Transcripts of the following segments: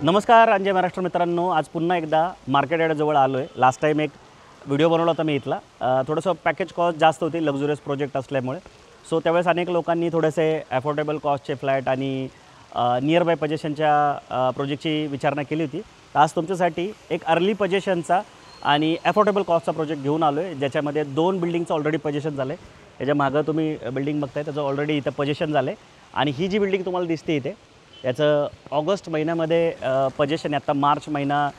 नमस्कार अंजय महाराष्ट्र मित्रांनो, आज पुन्हा एकदा मार्केट यार्डजवळ आलो आहे। लास्ट टाईम एक व्हिडिओ बनवला होता मी इथला। थोडंसं पॅकेज कॉस्ट जास्त होती लक्झुरियस प्रोजेक्ट असल्यामुळे, सो त्यावेळेस अनेक लोकांनी थोडेसे अफोर्डेबल कॉस्टचे फ्लॅट आणि नियर बाय पोझिशनच्या प्रोजेक्टची विचारणा केली होती। आज तुमच्यासाठी एक अर्ली पोझिशनचा आणि अफोर्डेबल कॉस्टचा प्रोजेक्ट घेऊन आलो आहे, ज्याच्यामध्ये 2 बिल्डिंगचं ऑलरेडी पोझिशन झालं आहे। याच्या मागं तुम्ही बिल्डिंग बघताय त्याचं ऑलरेडी इथं पोझिशन झालं आहे आणि ही जी बिल्डिंग तुम्हाला दिसते इथे याचं ऑगस्ट महिन्यामध्ये पोझिशन आहे। आता मार्च महिना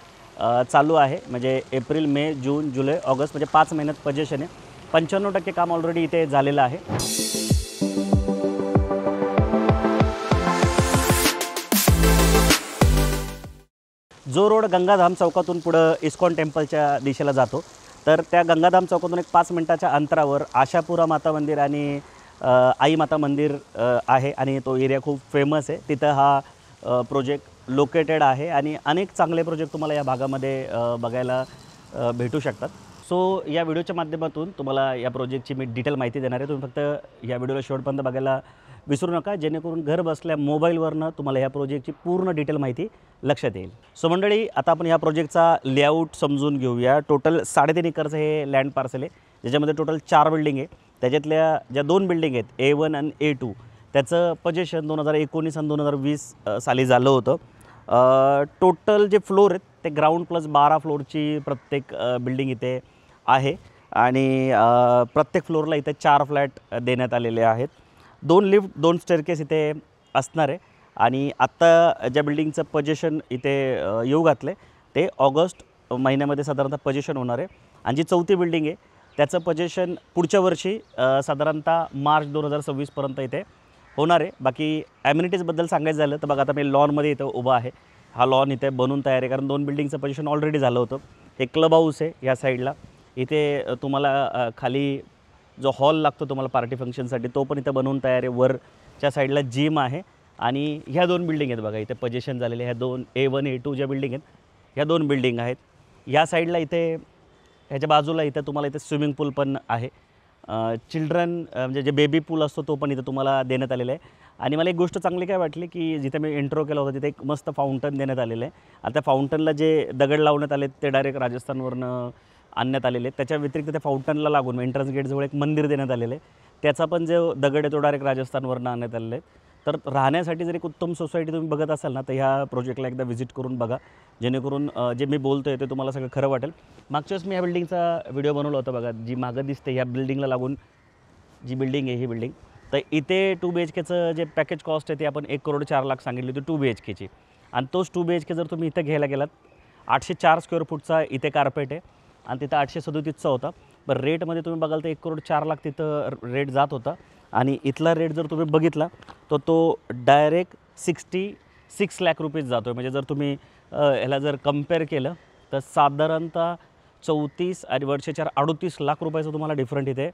चालू आहे, म्हणजे एप्रिल मे जून जुलै ऑगस्ट म्हणजे 5 महिन्यात पोझिशन आहे। 95% काम ऑलरेडी इथे झालेलं आहे। जो रोड गंगाधाम चौकातून पुढं इस्कॉन टेम्पलच्या दिशेला जातो, तर त्या गंगाधाम चौकातून एक 5 मिनिटाच्या अंतरावर आशापुरा माता मंदिर आणि आई माता मंदिर आहे आणि तो एरिया खूप फेमस आहे। तिथं हा प्रोजेक्ट लोकेटेड आहे आणि अनेक चांगले प्रोजेक्ट तुम्हाला या भागामध्ये बघायला भेटू शकतात। सो या व्हिडिओच्या माध्यमातून तुम्हाला या प्रोजेक्टची मी डिटेल माहिती देणार आहे। तुम्ही फक्त या व्हिडिओला शेवटपर्यंत बघायला विसरू नका, जेणेकरून घर बसल्या मोबाईलवरनं तुम्हाला या प्रोजेक्टची पूर्ण डिटेल माहिती लक्षात येईल। सो मंडळी, आता आपण या प्रोजेक्टचा लेआउट समजून घेऊया। टोटल 3.5 एकरचं हे लँड पार्सल आहे, ज्याच्यामध्ये टोटल 4 बिल्डिंग आहे। त्याच्यातल्या ज्या 2 बिल्डिंग आहेत A1 आणि A2 त्याचं पोझिशन 2019 आणि 2020 साली झालं होतं। टोटल जे फ्लोर आहेत ते ग्राउंड प्लस 12 फ्लोअरची प्रत्येक बिल्डिंग इथे आहे आणि प्रत्येक फ्लोअरला इथे 4 फ्लॅट देण्यात आलेले आहेत। 2 लिफ्ट 2 स्टेअरकेस इथे असणार आहे आणि आत्ता ज्या बिल्डिंगचं पोझिशन इथे येऊ घातलं ते ऑगस्ट महिन्यामध्ये साधारणतः पोझिशन होणार आहे। आणि जी 4थी बिल्डिंग आहे त्याचं पोझिशन पुढच्या वर्षी साधारणतः मार्च 2026 पर्यंत इथे होणार आहे। बाकी ॲम्युनिटीजबद्दल सांगायचं झालं तर बघा, आता मी लॉनमध्ये इथं उभा आहे। हा लॉन इथे बनून तयार आहे, कारण 2 बिल्डिंगचं पोझिशन ऑलरेडी झालं होतं। एक क्लब हाऊस आहे या साईडला, इथे तुम्हाला खाली जो हॉल लागतो तुम्हाला पार्टी फंक्शनसाठी तो पण इथं बनवून तयार आहे। वरच्या साईडला जिम आहे आणि ह्या 2 बिल्डिंग आहेत बघा इथे पोझिशन झालेले। ह्या 2 A1 A2 ज्या बिल्डिंग आहेत ह्या 2 बिल्डिंग आहेत। या साईडला इथे ह्याच्या बाजूला इथं तुम्हाला इथे स्विमिंग पूल पण आहे। चिल्ड्रन म्हणजे जे बेबी पूल असतो तो पण इथं तुम्हाला देण्यात आलेला आहे। आणि मला एक गोष्ट चांगली काय वाटली की जिथे मी इंट्रो केला होता तिथे एक मस्त फाउंटन देण्यात आलेलं आहे। आता त्या फाउंटनला जे दगड लावण्यात आले ते डायरेक्ट राजस्थानवरनं आणण्यात आलेले आहेत। त्याच्या व्यतिरिक्त त्या फाउंटनला लागून एंट्रन्स गेटजवळ एक मंदिर देण्यात आलेलं आहे, त्याचा पण जो दगड आहे तो डायरेक्ट राजस्थानवरनं आणण्यात आलेला आहे। तर राहण्यासाठी जर एक उत्तम सोसायटी तुम्ही बघत असाल ना, तर ह्या प्रोजेक्टला एकदा व्हिजिट करून बघा, जेणेकरून जे मी बोलतो आहे ते तुम्हाला सगळं खरं वाटेल। मागच्या वेळेस मी ह्या बिल्डिंगचा व्हिडिओ बनवला होता बघा, जी मागं दिसते ह्या बिल्डिंगला लागून जी बिल्डिंग आहे ही बिल्डिंग, तर इथे 2 BHKचं जे पॅकेज कॉस्ट आहे ते आपण 1,04,00,000 सांगितली होती 2 BHKची। आणि तोच 2 BHK जर तुम्ही इथं घ्यायला गेलात 804 स्क्वेअर फूटचा इथे कार्पेट आहे आणि तिथं 837चा होता। पण रेटमध्ये तुम्ही बघाल तर 1,04,00,000 तिथं रेट जात होता आणि इथला रेट जर तुम्ही बघितला तर तो डायरेक्ट 66 लाख रुपीज जातो आहे। म्हणजे जर तुम्ही ह्याला जर कंपेअर केलं तर साधारणतः 34 आणि वर्षाच्या 38 लाख रुपयाचा तुम्हाला डिफरंट इथे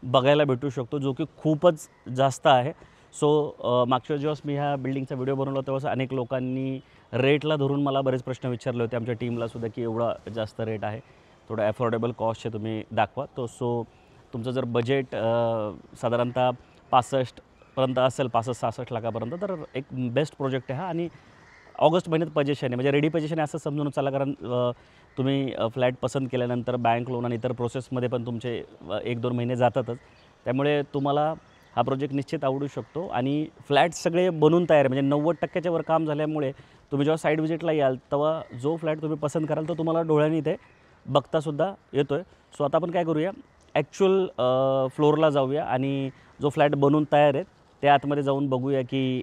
बघायला भेटू शकतो, जो की खूपच जास्त आहे। सो मागच्या जेव्हा मी ह्या बिल्डिंगचा व्हिडिओ बनवला तेव्हा अनेक लोकांनी रेटला धरून मला बरेच प्रश्न विचारले होते, आमच्या टीमलासुद्धा, की एवढा जास्त रेट आहे, थोडं अफोर्डेबल कॉस्टचे तुम्ही दाखवा। तो सो तुमचं जर बजेट साधारणतः 65 पर्यंत असेल, 65-66 लाखापर्यंत, तर एक बेस्ट प्रोजेक्ट आहे हा। आणि ऑगस्ट महिन्यात पोझिशन आहे, म्हणजे रेडी पोझिशन आहे असं समजून चाला, कारण तुम्ही फ्लॅट पसंत केल्यानंतर बँक लोन आणि इतर प्रोसेसमध्ये पण तुमचे 1-2 महिने जातातच। त्यामुळे तुम्हाला हा प्रोजेक्ट निश्चित आवडू शकतो आणि फ्लॅट सगळे बनून तयार आहे, म्हणजे 90% वर काम झाल्यामुळे तुम्ही जेव्हा साईड व्हिजिटला याल तेव्हा जो फ्लॅट तुम्ही पसंत कराल तो तुम्हाला डोळ्यांनी इथे बघतासुद्धा येतो आहे। सो आता आपण काय करूया, ॲक्च्युअल फ्लोअरला जाऊया आणि जो फ्लॅट बनवून तयार आहेत त्या आतमध्ये जाऊन बघूया की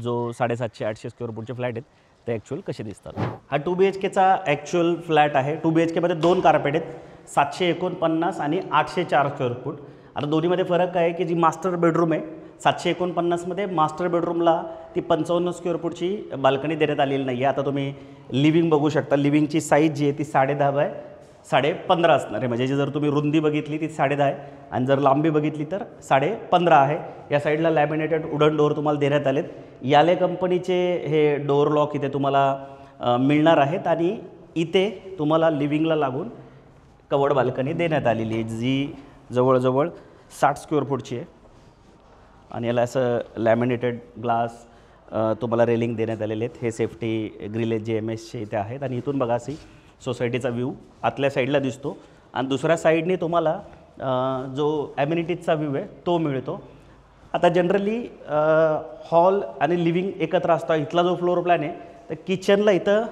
जो 750-800 स्क्वेअर फूटचे फ्लॅट आहेत ते ॲक्च्युअल कसे दिसतात। हा 2 BHKचा ॲक्च्युअल फ्लॅट आहे। 2 BHKमध्ये 2 कार्पेट आहेत, 749 आणि 804 स्क्वेअर फूट। आता दोन्हीमध्ये फरक काय आहे की जी मास्टर बेडरूम आहे 749मध्ये मास्टर बेडरूमला ती 55 स्क्वेअर फूटची बाल्कनी देण्यात आलेली नाही आहे। आता तुम्ही लिव्हिंग बघू शकता, लिव्हिंगची साईज जी आहे ती 10.5 बाय 15.5 असणार आहे, म्हणजे जर तुम्ही रुंदी बघितली ती 10.5 आहे आणि जर लांबी बघितली तर 15.5 आहे। या साईडला लॅमिनेटेड वुडन डोअर तुम्हाला देण्यात आलेत। याले कंपनीचे हे डोअर लॉक इथे तुम्हाला मिळणार आहेत आणि इथे तुम्हाला लिव्हिंगला लागून कवर्ड बाल्कनी देण्यात आलेली आहे, जी जवळजवळ 60 स्क्वेअर फूटची आहे आणि याला असं लॅमिनेटेड ग्लास तुम्हाला रेलिंग देण्यात आलेले आहेत. हे सेफ्टी ग्रिलेज GMSचे इथे आहेत आणि इथून बघा अशी सोसायटीचा व्ह्यू आतल्या साईडला दिसतो आणि दुसऱ्या साईडने तुम्हाला जो ॲम्युनिटीजचा व्ह्यू आहे तो मिळतो. आता जनरली हॉल आणि लिव्हिंग एकत्र असतो. इथला जो फ्लोर प्लॅन आहे तर किचनला इथं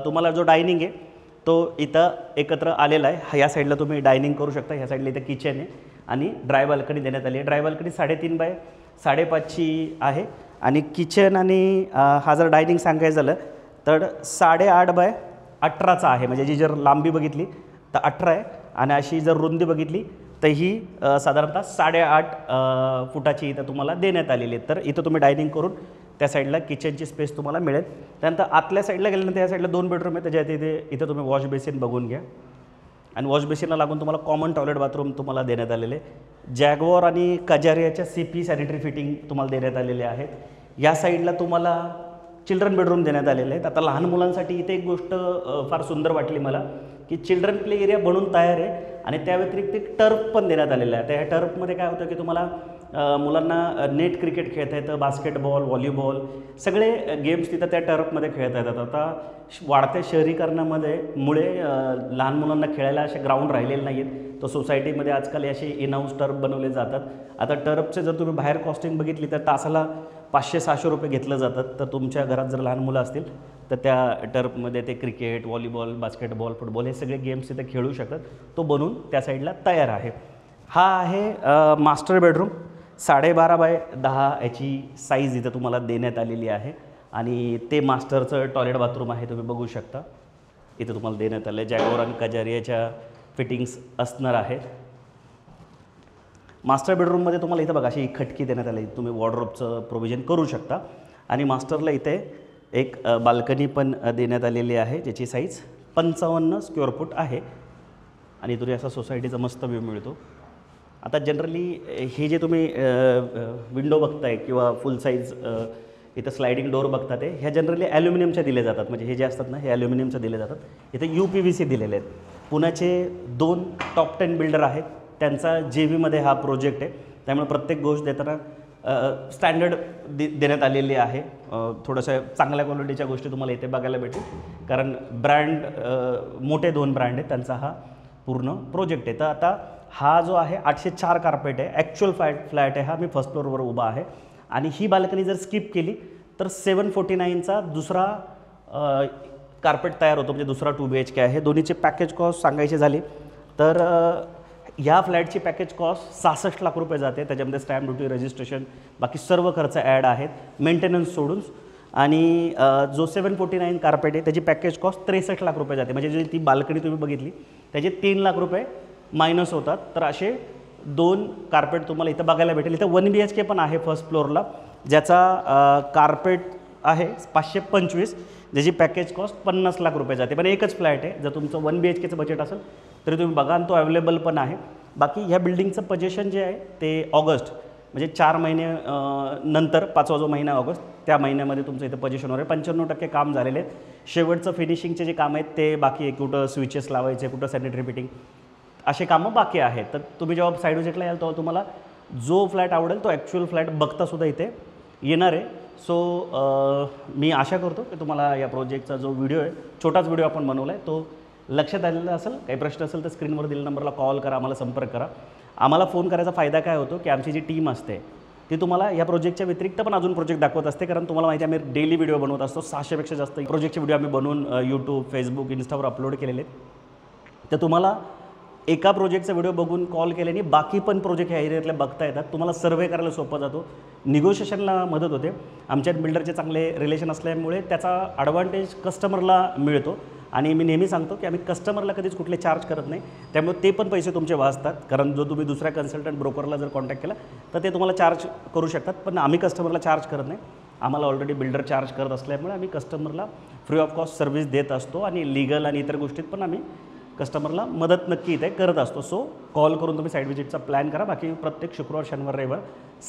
तुम्हाला जो डायनिंग आहे तो इथं एकत्र आलेला आहे. या साईडला तुम्ही डायनिंग करू शकता. ह्या साईडला इथं किचन आहे आणि ड्राय बाल्कनी देण्यात आली आहे. ड्राय बाल्कनी 3.5 बाय 5.5ची आहे आणि किचन आणि हा जर डायनिंग सांगायचं झालं तर 8.5 बाय 18चा आहे. म्हणजे जी जर लांबी बघितली तर 18 आहे आणि अशी जर रुंदी बघितली तर ही साधारणतः 8.5 फुटाची इथं तुम्हाला देण्यात आलेली आहे. तर इथं तुम्ही डायनिंग करून त्या साईडला किचनची स्पेस तुम्हाला मिळेल. त्यानंतर आतल्या साईडला गेल्यानंतर या साईडला 2 बेडरूम आहे. त्याच्या इथं तुम्ही वॉश बेसिन बघून घ्या आणि वॉश बेसिनला लागून तुम्हाला कॉमन टॉयलेट बाथरूम तुम्हाला देण्यात आलेले. जॅगवॉर आणि कजारियाच्या CP सॅनिटरी फिटिंग तुम्हाला देण्यात आलेले आहेत. या साईडला तुम्हाला चिल्ड्रन बेडरूम देण्यात आलेले आहेत. आता लहान मुलांसाठी इथे एक गोष्ट फार सुंदर वाटली मला की चिल्ड्रन प्ले एरिया बनून तयार आहे आणि त्या व्यतिरिक्त एक टर्फ पण देण्यात आलेला आहे. त्या टर्फमध्ये काय होतं की तुम्हाला मुलांना नेट क्रिकेट खेळता येतं, बास्केटबॉल, व्हॉलीबॉल सगळे गेम्स तिथं त्या टर्फमध्ये खेळता येतात. आता वाढत्या शहरीकरणामध्ये मुळे लहान मुलांना खेळायला असे ग्राउंड राहिलेले नाही आहेत. तर सोसायटीमध्ये आजकाल असे इन हाऊस टर्फ बनवले जातात. आता टर्फचे जर तुम्ही बाहेर कॉस्टिंग बघितली तर तासाला 500-600 रुपये घेतलं जातात. तर तुमच्या घरात जर लहान मुलं असतील तर त्या टर्फमध्ये ते क्रिकेट, व्हॉलीबॉल, बास्केटबॉल, फुटबॉल हे सगळे गेम्स तिथे खेळू शकतात. तो बनवून त्या साईडला तयार आहे. हा आहे मास्टर बेडरूम. 12.5 बाय 10 याची साईज इथं तुम्हाला देण्यात आलेली आहे आणि ते मास्टरचं टॉयलेट बाथरूम आहे. तुम्ही बघू शकता इथं तुम्हाला देण्यात आलं आहे. जॅगवॉर आणि कजारियाच्या फिटिंग्स असणार आहेत. मास्टर बेडरूममध्ये तुम्हाला इथं बघा अशी खटकी देण्यात आली. तुम्ही वॉर्डरोबचं प्रोव्हिजन करू शकता आणि मास्टरला इथे एक बाल्कनी पण देण्यात आलेली आहे ज्याची साईज 55 स्क्वेअर फूट आहे आणि इथून असा सोसायटीचा मस्त व्ह्यू मिळतो. आता जनरली हे जे तुम्ही विंडो बघताय किंवा फुल साईज इथं स्लायडिंग डोअर बघता ते ह्या जनरली ॲल्युमिनियमच्या दिले जातात. म्हणजे हे जे असतात ना हे ॲल्युमिनियमच्या दिले जातात. इथे UPVC दिलेले आहेत. पुण्याचे 2 टॉप 10 बिल्डर आहेत. त्यांचा JVमध्ये हा प्रोजेक्ट आहे. त्यामुळे प्रत्येक गोष्ट देताना स्टँडर्ड देण्यात आलेली आहे. थोडंसं चांगल्या क्वालिटीच्या गोष्टी तुम्हाला इथे बघायला भेटेल कारण ब्रँड मोठे 2 ब्रँड आहेत त्यांचा हा पूर्ण प्रोजेक्ट आहे. तर आता हा जो आहे 804 कार्पेट आहे. ॲक्च्युअल फ्लॅट आहे हा. मी फर्स्ट फ्लोअरवर उभा आहे आणि ही बाल्कनी जर स्किप केली तर 749चा दुसरा कार्पेट तयार होतो. म्हणजे दुसरा 2 BHK आहे. दोन्हीचे पॅकेज कॉस्ट सांगायचे झाली तर ह्या फ्लॅटची पॅकेज कॉस्ट 66 लाख रुपये जाते. त्याच्यामध्ये स्टॅम्प ड्युटी, रजिस्ट्रेशन, बाकी सर्व खर्च ॲड आहेत मेंटेनन्स सोडून. आणि जो 749 कार्पेट आहे त्याची पॅकेज कॉस्ट 63 लाख रुपये जाते. म्हणजे जी ती बाल्कनी तुम्ही बघितली त्याचे 3 लाख रुपये मायनस होतात. तर असे 2 कार्पेट तुम्हाला इथं बघायला भेटेल. इथं 1 BHK पण आहे फर्स्ट फ्लोअरला ज्याचा कार्पेट आहे 525 ज्याची पॅकेज कॉस्ट 50 लाख रुपये जाते. पण एकच फ्लॅट आहे. जर तुमचं 1 BHKचं बजेट असेल तरी तुम्ही बघा आणि तो अवेलेबल पण आहे. बाकी ह्या बिल्डिंगचं पोजेशन जे आहे ते ऑगस्ट म्हणजे 4 महिने नंतर 5वा जो महिना ऑगस्ट त्या महिन्यामध्ये तुमचं इथं पोजेशन होणार आहे. 95% काम झालेले आहेत. शेवटचं फिनिशिंगचे जे काम आहेत ते बाकी आहे. कुठं स्विचेस लावायचे, कुठं सॅनिटरी फिटिंग असे कामं बाकी आहेत. तर तुम्ही जेव्हा साईड विजिटला याल तेव्हा तुम्हाला जो फ्लॅट आवडेल तो ॲक्च्युअल फ्लॅट बघतासुद्धा इथे येणार आहे. सो मी आशा करतो की तुम्हाला या प्रोजेक्टचा जो व्हिडिओ आहे छोटाच व्हिडिओ आपण बनवला आहे तो लक्षात आलेला असेल. काही प्रश्न असेल तर स्क्रीनवर दिलेल्या नंबरला कॉल करा, आम्हाला संपर्क करा. आम्हाला फोन करायचा फायदा काय होतो की आमची जी टीम असते ती तुम्हाला या प्रोजेक्टच्या व्यतिरिक्त पण अजून प्रोजेक्ट दाखवत असते. कारण तुम्हाला माहिती आहे आम्ही डेली व्हिडिओ बनवत असतो. 600पेक्षा जास्त प्रोजेक्टचे व्हिडिओ आम्ही बनवून यूट्यूब, फेसबुक, इन्स्टावर अपलोड केलेले आहेत. तर तुम्हाला एका प्रोजेक्टचा व्हिडिओ बघून कॉल केल्याने बाकी पण प्रोजेक्ट ह्या एरियातले बघता येतात. तुम्हाला सर्वे करायला सोपा जातो, निगोशिएशनला मदत होते. आमच्या बिल्डरचे चांगले रिलेशन असल्यामुळे त्याचा ॲडव्हान्टेज कस्टमरला मिळतो. आणि मी नेहमी सांगतो की आम्ही कस्टमरला कधीच कुठले चार्ज करत नाही. त्यामुळे ते पण पैसे तुमचे वाचतात. कारण जो तुम्ही दुसऱ्या कन्सल्टंट ब्रोकरला जर कॉन्टॅक्ट केला तर ते तुम्हाला चार्ज करू शकतात. पण आम्ही कस्टमरला चार्ज करत नाही. आम्हाला ऑलरेडी बिल्डर चार्ज करत असल्यामुळे आम्ही कस्टमरला फ्री ऑफ कॉस्ट सर्व्हिस देत असतो आणि लीगल आणि इतर गोष्टीत पण आम्ही कस्टमरला मदत नक्की इथे करत असतो. सो कॉल करून तुम्ही साईड विजिटचा प्लॅन करा. बाकी प्रत्येक शुक्रवार, शनिवार, रविवार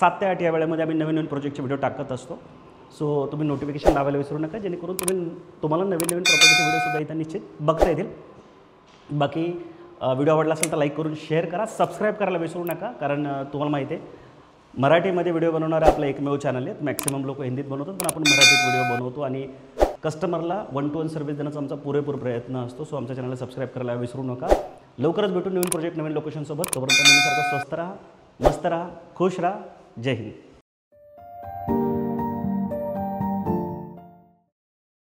7 ते 8 या वेळेमध्ये आम्ही नवीन प्रोजेक्टचे व्हिडिओ टाकत असतो. सो तुम्ही नोटिफिकेशन लावायला विसरू नका जेणेकरून तुम्हाला नवीन प्रॉपर्टीचे व्हिडिओसुद्धा इथं निश्चित बघता येतील. बाकी व्हिडिओ आवडला असेल तर लाईक करून शेअर करा, सबस्क्राईब करायला विसरू नका. कारण तुम्हाला माहिती आहे मराठीमध्ये व्हिडिओ बनवणारा आपला एकमेव चॅनल आहे. मॅक्सिमम लोक हिंदीत बनवतात, पण आपण मराठीत व्हिडिओ बनवतो आणि कस्टमरला 1-to-1 सर्व्हिस देण्याचा आमचा पुरेपूर प्रयत्न असतो. सो आमच्या चॅनलला सबस्क्राईब करायला विसरू नका. लवकरच भेटून नवीन प्रोजेक्ट नवीन लोकेशनसोबत. तोपर्यंत नेहमीसारखं स्वस्त राहा, मस्त राहा, खुश राहा. जय हिंद.